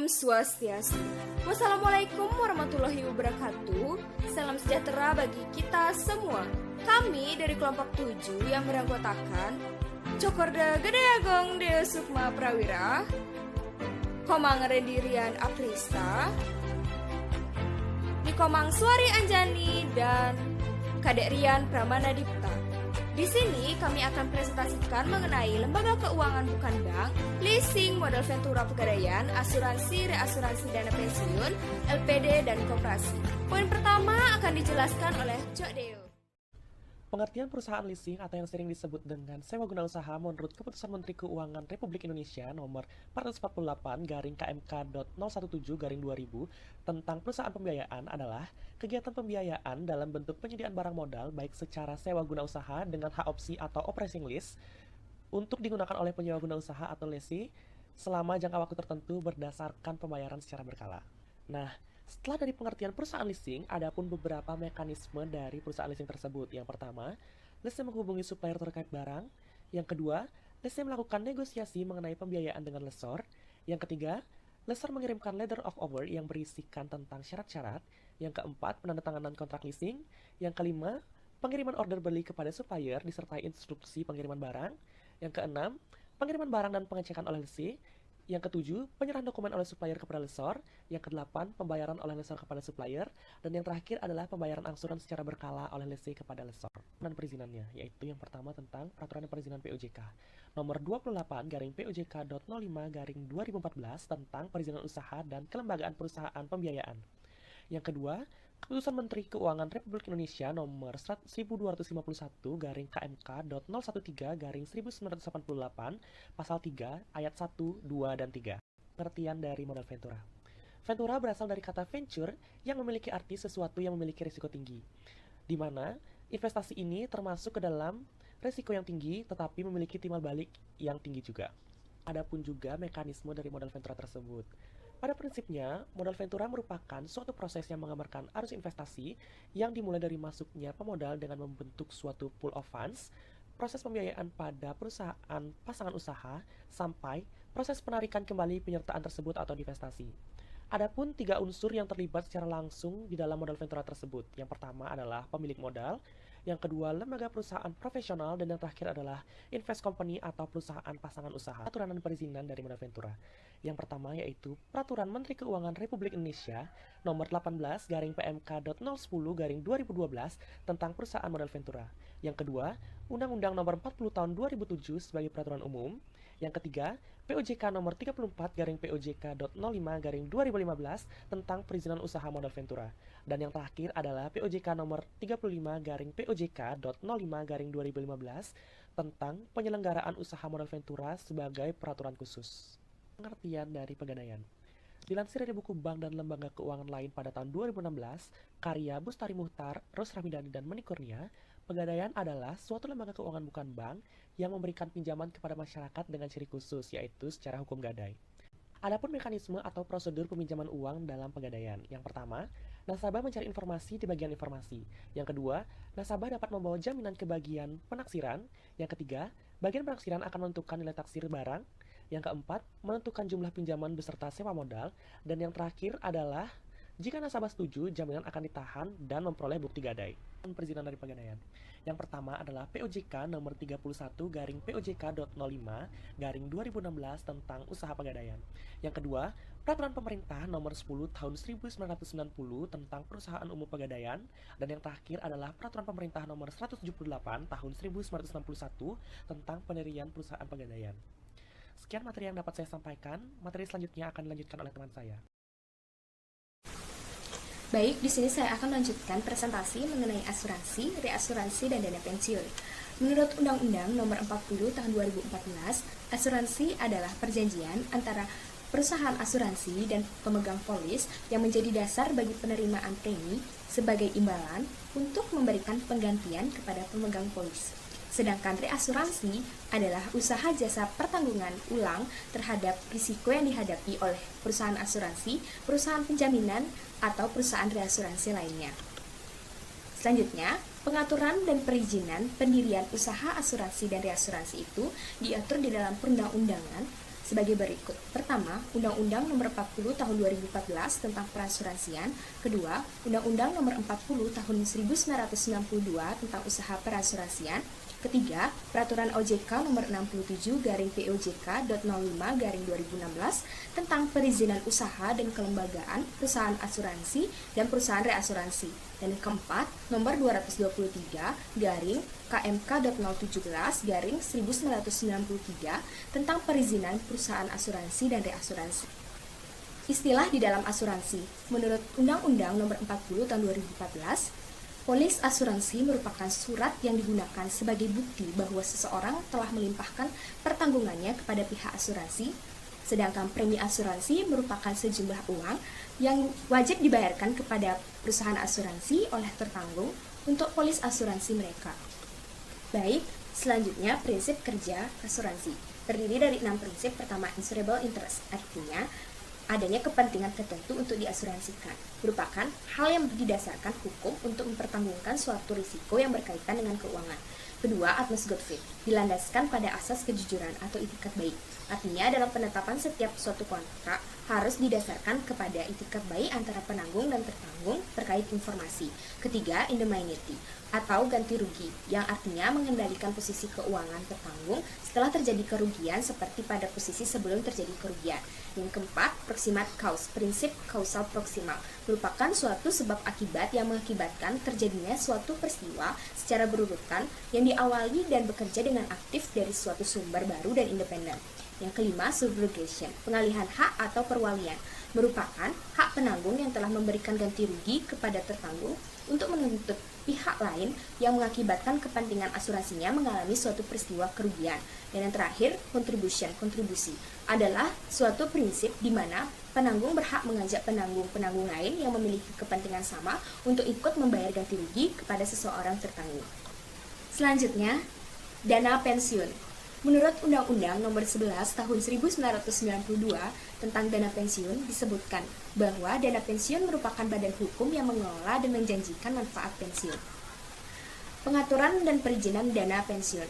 Om Swastiastu. Wassalamualaikum warahmatullahi wabarakatuh. Salam sejahtera bagi kita semua. Kami dari kelompok 7 yang beranggotakan Cokorda Gede Agong Deo Sukma Prawira, Komang Rendirian Aprista, Nikomang Suari Anjani, dan Kadek Rian Pramana Dipta. Di sini kami akan presentasikan mengenai lembaga keuangan bukan bank, leasing, modal ventura pegadaian, asuransi, reasuransi dana pensiun, LPD, dan koperasi. Poin pertama akan dijelaskan oleh Cok Deo. Pengertian perusahaan leasing atau yang sering disebut dengan sewa guna usaha menurut Keputusan Menteri Keuangan Republik Indonesia nomor 448/KMK.017/2000 tentang perusahaan pembiayaan adalah kegiatan pembiayaan dalam bentuk penyediaan barang modal baik secara sewa guna usaha dengan hak opsi atau operating lease untuk digunakan oleh penyewa guna usaha atau lessee selama jangka waktu tertentu berdasarkan pembayaran secara berkala. Nah, setelah dari pengertian perusahaan leasing, ada pun beberapa mekanisme dari perusahaan leasing tersebut. Yang pertama, lessee menghubungi supplier terkait barang. Yang kedua, lessee melakukan negosiasi mengenai pembiayaan dengan lessor. Yang ketiga, lessor mengirimkan letter of offer yang berisikan tentang syarat-syarat. Yang keempat, penandatanganan kontrak leasing. Yang kelima, pengiriman order beli kepada supplier disertai instruksi pengiriman barang. Yang keenam, pengiriman barang dan pengecekan oleh lessee. Yang ketujuh, penyerahan dokumen oleh supplier kepada lessor. Yang kedelapan, pembayaran oleh lessor kepada supplier. Dan yang terakhir adalah pembayaran angsuran secara berkala oleh lessee kepada lessor. Dan perizinannya, yaitu yang pertama tentang Peraturan Perizinan POJK nomor 28/POJK.05/2014 tentang perizinan usaha dan kelembagaan perusahaan pembiayaan. Yang kedua, Keputusan Menteri Keuangan Republik Indonesia nomor 1213/KMK.013/1988 pasal 3 ayat 1, 2, dan 3. Pengertian dari modal ventura. Ventura berasal dari kata venture yang memiliki arti sesuatu yang memiliki risiko tinggi, di mana investasi ini termasuk ke dalam risiko yang tinggi tetapi memiliki timbal balik yang tinggi juga. Adapun juga mekanisme dari modal ventura tersebut. Pada prinsipnya, modal ventura merupakan suatu proses yang menggambarkan arus investasi yang dimulai dari masuknya pemodal dengan membentuk suatu pool of funds, proses pembiayaan pada perusahaan pasangan usaha, sampai proses penarikan kembali penyertaan tersebut atau divestasi. Adapun 3 unsur yang terlibat secara langsung di dalam modal ventura tersebut. Yang pertama adalah pemilik modal, yang kedua lembaga perusahaan profesional, dan yang terakhir adalah invest company atau perusahaan pasangan usaha. Aturan dan perizinan dari modal ventura. Yang pertama yaitu Peraturan Menteri Keuangan Republik Indonesia nomor 18/PMK.010/2012 tentang perusahaan modal ventura. Yang kedua, Undang-Undang nomor 40 tahun 2007 sebagai peraturan umum. Yang ketiga, POJK nomor 34/POJK.05/2015 tentang perizinan usaha modal ventura. Dan yang terakhir adalah POJK nomor 35/POJK.05/2015 tentang penyelenggaraan usaha modal ventura sebagai peraturan khusus. Pengertian dari pegadaian. Dilansir dari buku bank dan lembaga keuangan lain pada tahun 2016, karya Bustari Muhtar, Ros Ramidhani, dan Mani Kurnia, pegadaian adalah suatu lembaga keuangan bukan bank yang memberikan pinjaman kepada masyarakat dengan ciri khusus, yaitu secara hukum gadai. Adapun mekanisme atau prosedur peminjaman uang dalam pegadaian. Yang pertama, nasabah mencari informasi di bagian informasi. Yang kedua, nasabah dapat membawa jaminan ke bagian penaksiran. Yang ketiga, bagian penaksiran akan menentukan nilai taksir barang. Yang keempat, menentukan jumlah pinjaman beserta sewa modal. Dan yang terakhir adalah, jika nasabah setuju, jaminan akan ditahan dan memperoleh bukti gadai. Perizinan dari pegadaian. Yang pertama adalah POJK nomor 31/POJK.05/2016 tentang usaha pegadaian. Yang kedua, Peraturan Pemerintah nomor 10 tahun 1990 tentang perusahaan umum pegadaian. Dan yang terakhir adalah Peraturan Pemerintah nomor 178 tahun 1961 tentang pendirian perusahaan pegadaian. Sekian materi yang dapat saya sampaikan. Materi selanjutnya akan dilanjutkan oleh teman saya. Baik, di sini saya akan melanjutkan presentasi mengenai asuransi, reasuransi, dan dana pensiun. Menurut Undang-Undang Nomor 40 Tahun 2014, asuransi adalah perjanjian antara perusahaan asuransi dan pemegang polis yang menjadi dasar bagi penerimaan premi sebagai imbalan untuk memberikan penggantian kepada pemegang polis. Sedangkan reasuransi adalah usaha jasa pertanggungan ulang terhadap risiko yang dihadapi oleh perusahaan asuransi, perusahaan penjaminan, atau perusahaan reasuransi lainnya. Selanjutnya, pengaturan dan perizinan pendirian usaha asuransi dan reasuransi itu diatur di dalam perundang-undangan sebagai berikut. Pertama, Undang-Undang Nomor 40 Tahun 2014 tentang Perasuransian. Kedua, Undang-Undang Nomor 40 Tahun 1992 tentang Usaha Perasuransian. Ketiga, Peraturan OJK Nomor 67/POJK.05/2016 tentang perizinan usaha dan kelembagaan perusahaan asuransi dan perusahaan reasuransi. Dan keempat, Nomor 223/KMK.017/1993 tentang perizinan perusahaan asuransi dan reasuransi. Istilah di dalam asuransi. Menurut Undang-Undang Nomor 40 Tahun 2014, polis asuransi merupakan surat yang digunakan sebagai bukti bahwa seseorang telah melimpahkan pertanggungannya kepada pihak asuransi, sedangkan premi asuransi merupakan sejumlah uang yang wajib dibayarkan kepada perusahaan asuransi oleh tertanggung untuk polis asuransi mereka. Baik, selanjutnya prinsip kerja asuransi. Terdiri dari 6 prinsip. Pertama, insurable interest, artinya adanya kepentingan tertentu untuk diasuransikan, merupakan hal yang didasarkan hukum untuk mempertanggungan suatu risiko yang berkaitan dengan keuangan. Kedua, utmost good faith, dilandaskan pada asas kejujuran atau itikat baik. Artinya, dalam penetapan setiap suatu kontrak harus didasarkan kepada itikat baik antara penanggung dan tertanggung terkait informasi. Ketiga, indemnity, atau ganti rugi, yang artinya mengendalikan posisi keuangan tertanggung setelah terjadi kerugian seperti pada posisi sebelum terjadi kerugian. Yang keempat, proximate cause, prinsip causal proximal, merupakan suatu sebab akibat yang mengakibatkan terjadinya suatu peristiwa secara berurutan yang diawali dan bekerja dengan aktif dari suatu sumber baru dan independen. Yang kelima, subrogation, pengalihan hak atau perwalian, merupakan hak penanggung yang telah memberikan ganti rugi kepada tertanggung untuk menuntut pihak lain yang mengakibatkan kepentingan asuransinya mengalami suatu peristiwa kerugian. Dan yang terakhir, contribution, kontribusi, adalah suatu prinsip di mana penanggung berhak mengajak penanggung-penanggung lain yang memiliki kepentingan sama untuk ikut membayar ganti rugi kepada seseorang tertanggung. Selanjutnya, dana pensiun. Menurut Undang-Undang Nomor 11 Tahun 1992 tentang dana pensiun disebutkan bahwa dana pensiun merupakan badan hukum yang mengelola dan menjanjikan manfaat pensiun. Pengaturan dan perizinan dana pensiun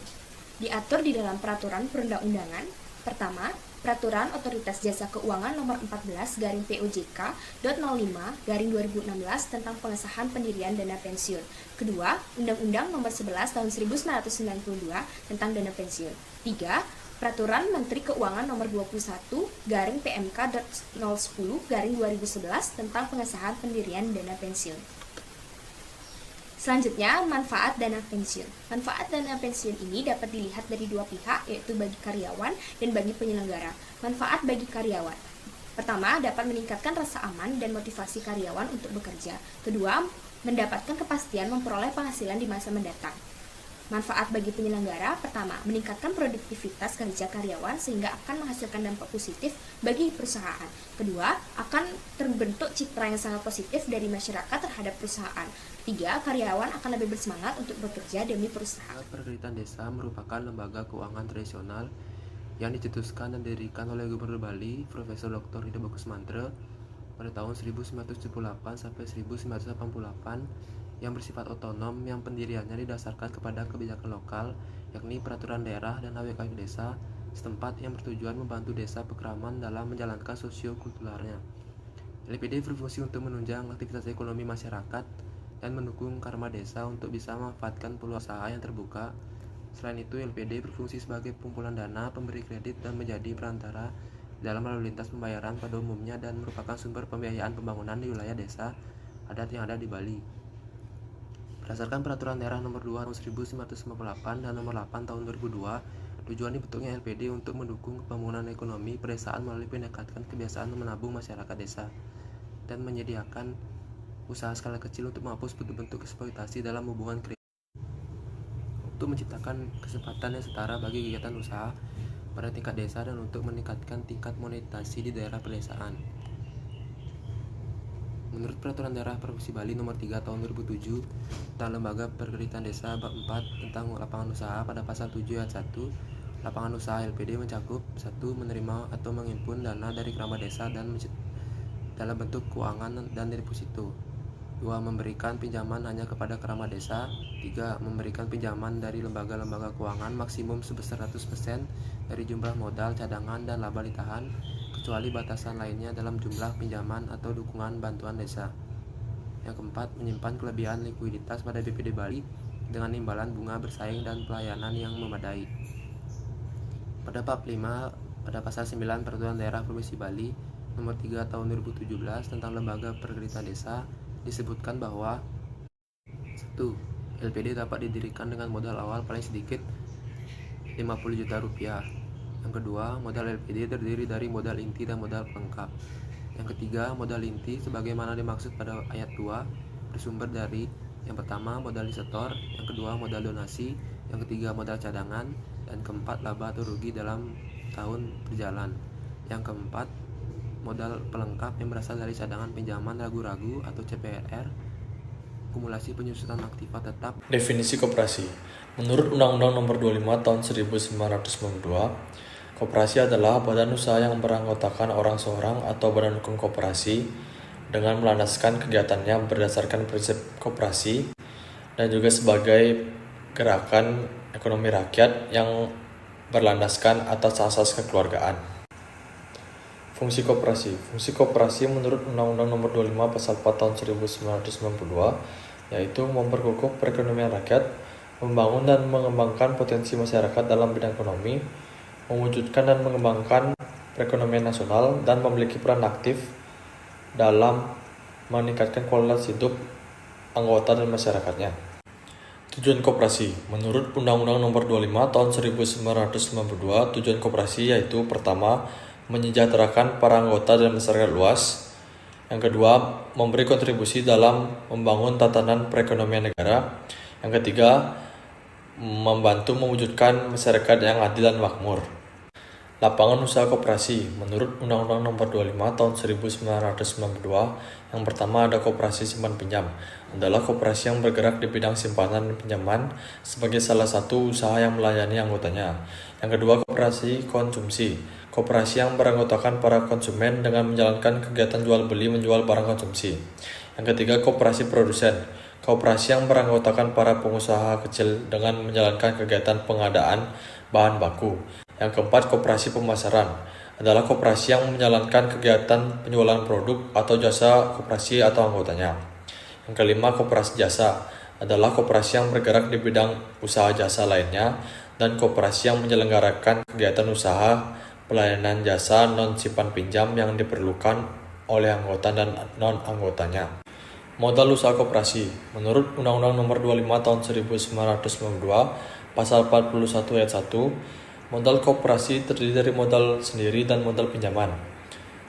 diatur di dalam peraturan perundang-undangan. Pertama, Peraturan Otoritas Jasa Keuangan Nomor 14/POJK.05/2016 tentang pengesahan pendirian dana pensiun. Kedua, Undang-Undang Nomor 11 Tahun 1992 tentang dana pensiun. Tiga, Peraturan Menteri Keuangan Nomor 21/PMK.010/2011 tentang pengesahan pendirian dana pensiun. Selanjutnya, manfaat dana pensiun. Manfaat dana pensiun ini dapat dilihat dari dua pihak, yaitu bagi karyawan dan bagi penyelenggara. Manfaat bagi karyawan. Pertama, dapat meningkatkan rasa aman dan motivasi karyawan untuk bekerja. Kedua, mendapatkan kepastian memperoleh penghasilan di masa mendatang. Manfaat bagi penyelenggara. Pertama, meningkatkan produktivitas kerja karyawan sehingga akan menghasilkan dampak positif bagi perusahaan. Kedua, akan terbentuk citra yang sangat positif dari masyarakat terhadap perusahaan. Tiga, karyawan akan lebih bersemangat untuk bekerja demi perusahaan. Pergeritan Desa merupakan lembaga keuangan tradisional yang dicetuskan dan didirikan oleh Gubernur Bali, Profesor Dr. Ida Bagus Mantra pada tahun 1978 sampai 1988, yang bersifat otonom, yang pendiriannya didasarkan kepada kebijakan lokal, yakni peraturan daerah dan AWKF desa setempat yang bertujuan membantu desa Pekraman dalam menjalankan sosio-kulturalnya. LPD berfungsi untuk menunjang aktivitas ekonomi masyarakat dan mendukung karma desa untuk bisa memanfaatkan peluang usaha yang terbuka. Selain itu, LPD berfungsi sebagai pengumpulan dana, pemberi kredit, dan menjadi perantara dalam lalu lintas pembayaran pada umumnya dan merupakan sumber pembiayaan pembangunan di wilayah desa adat yang ada di Bali. Berdasarkan Peraturan Daerah Nomor 2 Tahun 1958 dan Nomor 8 Tahun 2002, tujuan dibentuknya LPD untuk mendukung pembangunan ekonomi pedesaan melalui meningkatkan kebiasaan menabung masyarakat desa dan menyediakan usaha skala kecil untuk menghapus bentuk-bentuk eksploitasi dalam hubungan kredit, untuk menciptakan kesempatan yang setara bagi kegiatan usaha pada tingkat desa dan untuk meningkatkan tingkat monetisasi di daerah pedesaan. Menurut Peraturan Daerah Provinsi Bali Nomor 3 Tahun 2007 tentang Lembaga Pergeritan Desa Bab 4 tentang lapangan usaha, pada pasal 7 ayat 1, lapangan usaha LPD mencakup 1. Menerima atau menghimpun dana dari kerabat desa dan dalam bentuk keuangan dan deposito. 2. Memberikan pinjaman hanya kepada keramat desa. 3. Memberikan pinjaman dari lembaga-lembaga keuangan maksimum sebesar 100% dari jumlah modal, cadangan, dan laba ditahan, kecuali batasan lainnya dalam jumlah pinjaman atau dukungan bantuan desa. Yang keempat, menyimpan kelebihan likuiditas pada BPD Bali dengan imbalan bunga bersaing dan pelayanan yang memadai. Pada bab 5, pada pasal 9 Peraturan Daerah Provinsi Bali Nomor 3 Tahun 2017 tentang Lembaga Perkreditan Desa disebutkan bahwa 1. LPD dapat didirikan dengan modal awal paling sedikit 50 juta rupiah. Yang kedua, modal LPD terdiri dari modal inti dan modal pelengkap. Yang ketiga, modal inti sebagaimana dimaksud pada ayat 2 bersumber dari yang pertama modal disetor, yang kedua modal donasi, yang ketiga modal cadangan, dan keempat laba atau rugi dalam tahun berjalan. Yang keempat, modal pelengkap yang berasal dari cadangan pinjaman ragu-ragu atau CPRR, kumulasi penyusutan aktiva tetap. Definisi koperasi. Menurut Undang-Undang Nomor 25 Tahun 1992, koperasi adalah badan usaha yang beranggotakan orang seorang atau badan hukum koperasi dengan melandaskan kegiatannya berdasarkan prinsip koperasi dan juga sebagai gerakan ekonomi rakyat yang berlandaskan atas asas kekeluargaan. Fungsi koperasi. Fungsi koperasi menurut Undang-Undang Nomor 25 Pasal 4 Tahun 1992 yaitu memperkukuh perekonomian rakyat, membangun dan mengembangkan potensi masyarakat dalam bidang ekonomi, mewujudkan dan mengembangkan perekonomian nasional, dan memiliki peran aktif dalam meningkatkan kualitas hidup anggota dan masyarakatnya. Tujuan koperasi. Menurut Undang-Undang Nomor 25 Tahun 1992, tujuan koperasi yaitu pertama, menyejahterakan para anggota dan masyarakat luas. Yang kedua, memberi kontribusi dalam membangun tatanan perekonomian negara. Yang ketiga, membantu mewujudkan masyarakat yang adil dan makmur. Lapangan usaha koperasi. Menurut Undang-Undang Nomor 25 Tahun 1992, yang pertama ada koperasi simpan pinjam. Adalah koperasi yang bergerak di bidang simpanan dan pinjaman sebagai salah satu usaha yang melayani anggotanya. Yang kedua, koperasi konsumsi. Koperasi yang beranggotakan para konsumen dengan menjalankan kegiatan jual beli menjual barang konsumsi. Yang ketiga, koperasi produsen. Koperasi yang beranggotakan para pengusaha kecil dengan menjalankan kegiatan pengadaan bahan baku. Yang keempat, koperasi pemasaran. Adalah koperasi yang menjalankan kegiatan penjualan produk atau jasa koperasi atau anggotanya. Yang kelima, koperasi jasa. Adalah koperasi yang bergerak di bidang usaha jasa lainnya dan koperasi yang menyelenggarakan kegiatan usaha pelayanan jasa non-simpan pinjam yang diperlukan oleh anggota dan non-anggotanya. Modal usaha koperasi. Menurut Undang-Undang Nomor 25 Tahun 1992, Pasal 41 Ayat 1, modal koperasi terdiri dari modal sendiri dan modal pinjaman.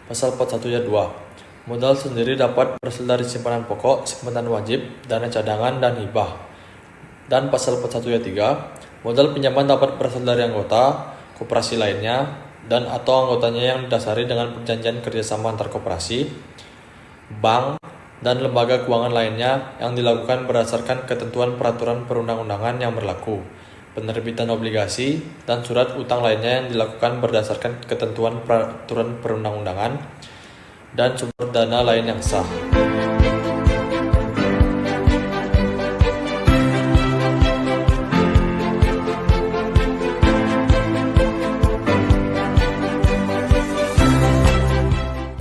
Pasal 41 Ayat 2, modal sendiri dapat berasal dari simpanan pokok, simpanan wajib, dana cadangan, dan hibah. Dan pasal 41 Ayat 3, modal pinjaman dapat berasal dari anggota koperasi lainnya dan atau anggotanya yang didasari dengan perjanjian kerjasama antar koperasi, bank, dan lembaga keuangan lainnya yang dilakukan berdasarkan ketentuan peraturan perundang-undangan yang berlaku, penerbitan obligasi, dan surat utang lainnya yang dilakukan berdasarkan ketentuan peraturan perundang-undangan, dan sumber dana lain yang sah.